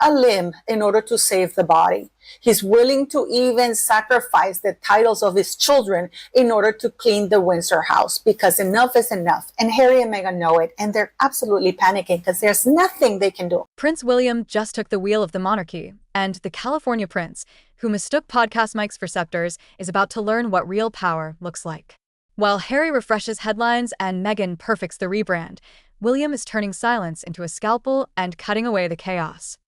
a limb in order to save the body. He's willing to even sacrifice the titles of his children in order to clean the Windsor house, because enough is enough. And Harry and Meghan know it, and they're absolutely panicking because there's nothing they can do. Prince William just took the wheel of the monarchy, and the California prince, who mistook podcast mics for scepters, is about to learn what real power looks like. While Harry refreshes headlines and Meghan perfects the rebrand, William is turning silence into a scalpel and cutting away the chaos.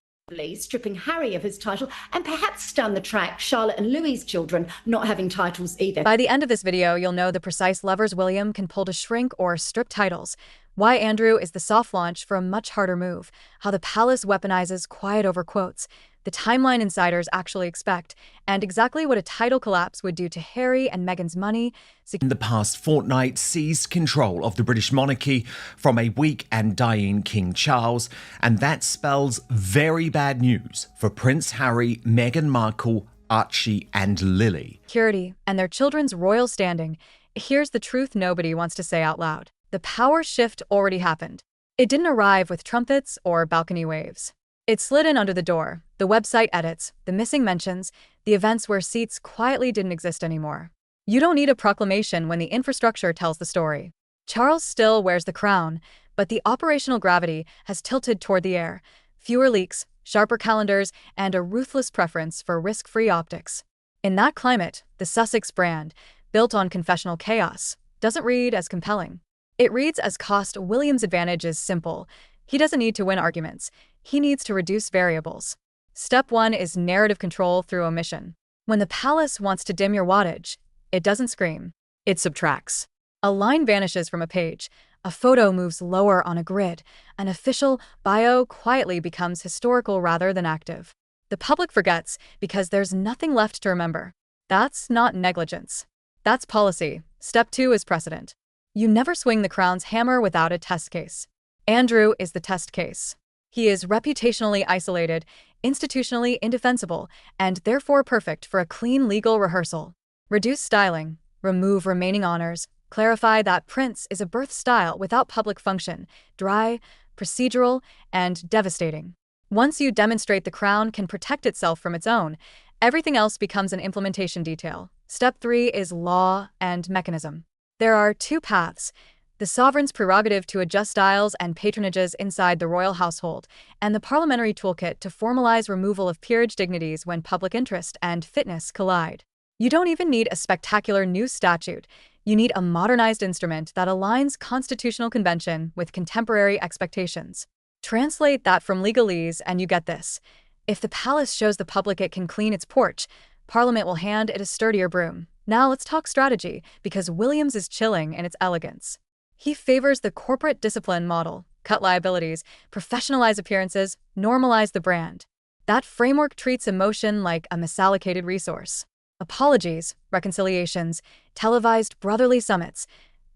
Stripping Harry of his title, and perhaps down the track, Charlotte and Louis's children not having titles either. By the end of this video, you'll know the precise levers William can pull to shrink or strip titles, why Andrew is the soft launch for a much harder move, how the palace weaponizes quiet over quotes, the timeline insiders actually expect, and exactly what a title collapse would do to Harry and Meghan's money. In the past fortnight, seized control of the British monarchy from a weak and dying King Charles, and that spells very bad news for Prince Harry, Meghan Markle, Archie and Lily. Security and their children's royal standing. Here's the truth nobody wants to say out loud. The power shift already happened. It didn't arrive with trumpets or balcony waves. It slid in under the door, the website edits, the missing mentions, the events where seats quietly didn't exist anymore. You don't need a proclamation when the infrastructure tells the story. Charles still wears the crown, but the operational gravity has tilted toward the heir. Fewer leaks, sharper calendars, and a ruthless preference for risk-free optics. In that climate, the Sussex brand, built on confessional chaos, doesn't read as compelling. It reads as cost. William's advantage is simple. He doesn't need to win arguments. He needs to reduce variables. Step 1 is narrative control through omission. When the palace wants to dim your wattage, it doesn't scream. It subtracts. A line vanishes from a page. A photo moves lower on a grid. An official bio quietly becomes historical rather than active. The public forgets because there's nothing left to remember. That's not negligence. That's policy. Step 2 is precedent. You never swing the crown's hammer without a test case. Andrew is the test case. He is reputationally isolated, institutionally indefensible, and therefore perfect for a clean legal rehearsal. Reduce styling, remove remaining honors, clarify that Prince is a birth style without public function, dry, procedural, and devastating. Once you demonstrate the crown can protect itself from its own, everything else becomes an implementation detail. Step 3 is law and mechanism. There are two paths: the sovereign's prerogative to adjust styles and patronages inside the royal household, and the parliamentary toolkit to formalize removal of peerage dignities when public interest and fitness collide. You don't even need a spectacular new statute. You need a modernized instrument that aligns constitutional convention with contemporary expectations. Translate that from legalese and you get this. If the palace shows the public it can clean its porch, Parliament will hand it a sturdier broom. Now let's talk strategy, because Williams is chilling in its elegance. He favors the corporate discipline model: cut liabilities, professionalize appearances, normalize the brand. That framework treats emotion like a misallocated resource. Apologies, reconciliations, televised brotherly summits.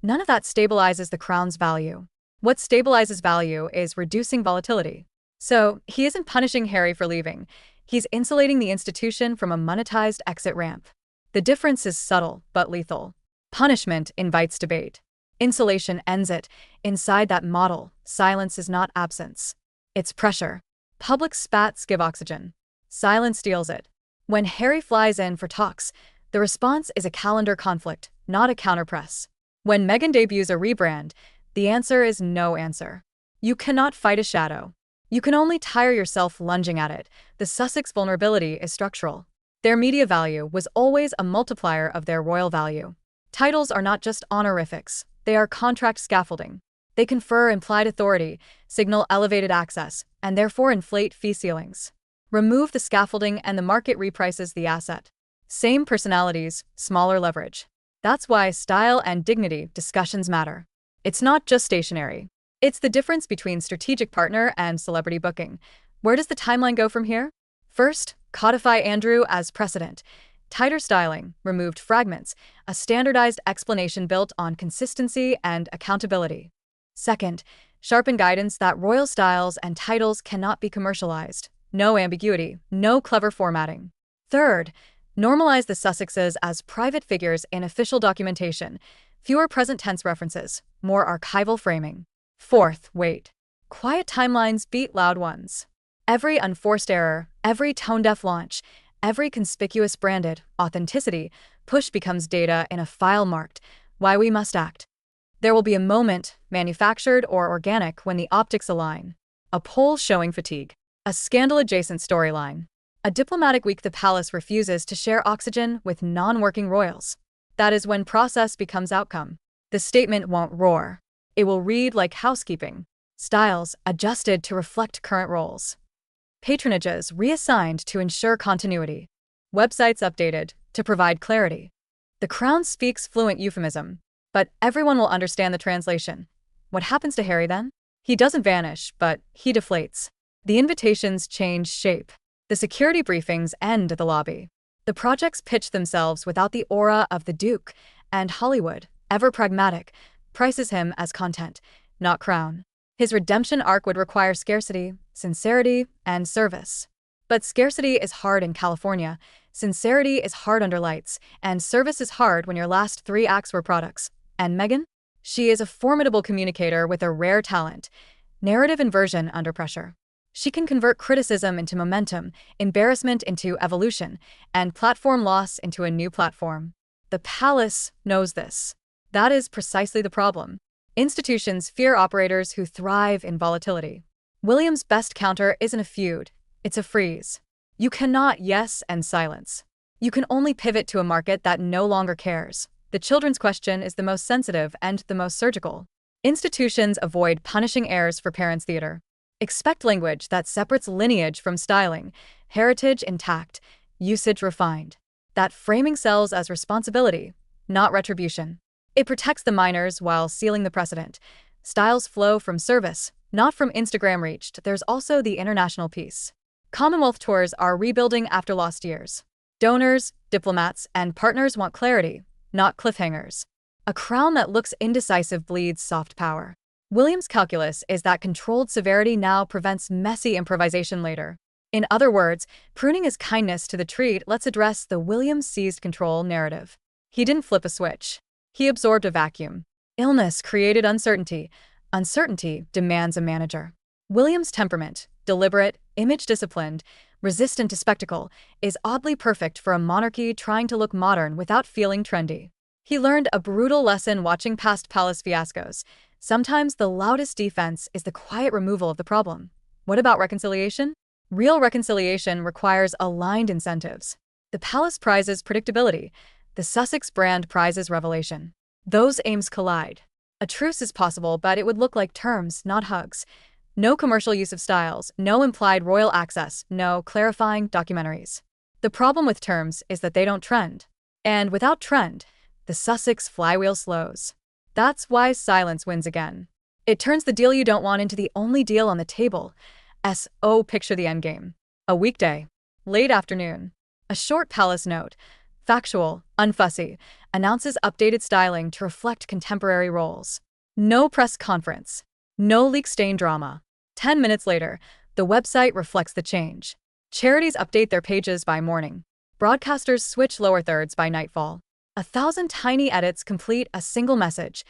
None of that stabilizes the crown's value. What stabilizes value is reducing volatility. So, he isn't punishing Harry for leaving. He's insulating the institution from a monetized exit ramp. The difference is subtle but lethal. Punishment invites debate. Insulation ends it. Inside that model, silence is not absence. It's pressure. Public spats give oxygen. Silence steals it. When Harry flies in for talks, the response is a calendar conflict, not a counterpress. When Meghan debuts a rebrand, the answer is no answer. You cannot fight a shadow. You can only tire yourself lunging at it. The Sussex vulnerability is structural. Their media value was always a multiplier of their royal value. Titles are not just honorifics. They are contract scaffolding. They confer implied authority, signal elevated access, and therefore inflate fee ceilings. Remove the scaffolding and the market reprices the asset. Same personalities, smaller leverage. That's why style and dignity discussions matter. It's not just stationary. It's the difference between strategic partner and celebrity booking. Where does the timeline go from here? First, codify Andrew as precedent. Tighter styling, removed fragments, a standardized explanation built on consistency and accountability. Second, sharpen guidance that royal styles and titles cannot be commercialized. No ambiguity, no clever formatting. Third, normalize the Sussexes as private figures in official documentation. Fewer present tense references, more archival framing. Fourth, wait. Quiet timelines beat loud ones. Every unforced error, every tone-deaf launch, every conspicuous branded authenticity push becomes data in a file marked "Why we must act." There will be a moment, manufactured or organic, when the optics align. A poll showing fatigue. A scandal-adjacent storyline. A diplomatic week. The palace refuses to share oxygen with non-working royals. That is when process becomes outcome. The statement won't roar. It will read like housekeeping. Styles adjusted to reflect current roles. Patronages reassigned to ensure continuity. Websites updated to provide clarity. The crown speaks fluent euphemism, but everyone will understand the translation. What happens to Harry then? He doesn't vanish, but he deflates. The invitations change shape. The security briefings end at the lobby. The projects pitch themselves without the aura of the Duke, and Hollywood, ever pragmatic, prices him as content, not crown. His redemption arc would require scarcity, sincerity, and service. But scarcity is hard in California, sincerity is hard under lights, and service is hard when your last 3 acts were products. And Meghan? She is a formidable communicator with a rare talent: narrative inversion under pressure. She can convert criticism into momentum, embarrassment into evolution, and platform loss into a new platform. The palace knows this. That is precisely the problem. Institutions fear operators who thrive in volatility. William's best counter isn't a feud, it's a freeze. You cannot yes and silence. You can only pivot to a market that no longer cares. The children's question is the most sensitive and the most surgical. Institutions avoid punishing heirs for parents' theater. Expect language that separates lineage from styling, heritage intact, usage refined. That framing sells as responsibility, not retribution. It protects the minors while sealing the precedent. Styles flow from service, not from Instagram reached. There's also the international piece. Commonwealth tours are rebuilding after lost years. Donors, diplomats, and partners want clarity, not cliffhangers. A crown that looks indecisive bleeds soft power. William's calculus is that controlled severity now prevents messy improvisation later. In other words, pruning is kindness to the tree. Let's address the William seized control narrative. He didn't flip a switch. He absorbed a vacuum. Illness created uncertainty. Uncertainty demands a manager. William's temperament, deliberate, image-disciplined, resistant to spectacle, is oddly perfect for a monarchy trying to look modern without feeling trendy. He learned a brutal lesson watching past palace fiascos. Sometimes the loudest defense is the quiet removal of the problem. What about reconciliation? Real reconciliation requires aligned incentives. The palace prizes predictability. The Sussex brand prizes revelation. Those aims collide. A truce is possible, but it would look like terms, not hugs. No commercial use of styles, no implied royal access, no clarifying documentaries. The problem with terms is that they don't trend. And without trend, the Sussex flywheel slows. That's why silence wins again. It turns the deal you don't want into the only deal on the table. Picture the endgame. A weekday. Late afternoon. A short palace note. Factual, unfussy, announces updated styling to reflect contemporary roles. No press conference. No leak-stained drama. 10 minutes later, the website reflects the change. Charities update their pages by morning. Broadcasters switch lower thirds by nightfall. 1,000 tiny edits complete a single message.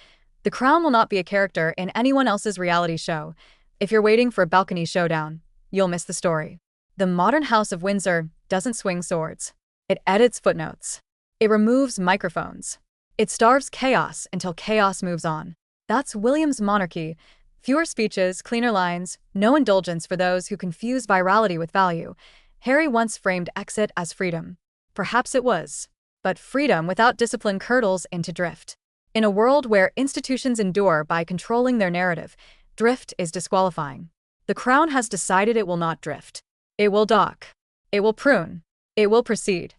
The crown will not be a character in anyone else's reality show. If you're waiting for a balcony showdown, you'll miss the story. The modern House of Windsor doesn't swing swords. It edits footnotes. It removes microphones. It starves chaos until chaos moves on. That's William's monarchy. Fewer speeches, cleaner lines, no indulgence for those who confuse virality with value. Harry once framed exit as freedom. Perhaps it was. But freedom without discipline curdles into drift. In a world where institutions endure by controlling their narrative, drift is disqualifying. The crown has decided it will not drift. It will dock. It will prune. It will proceed.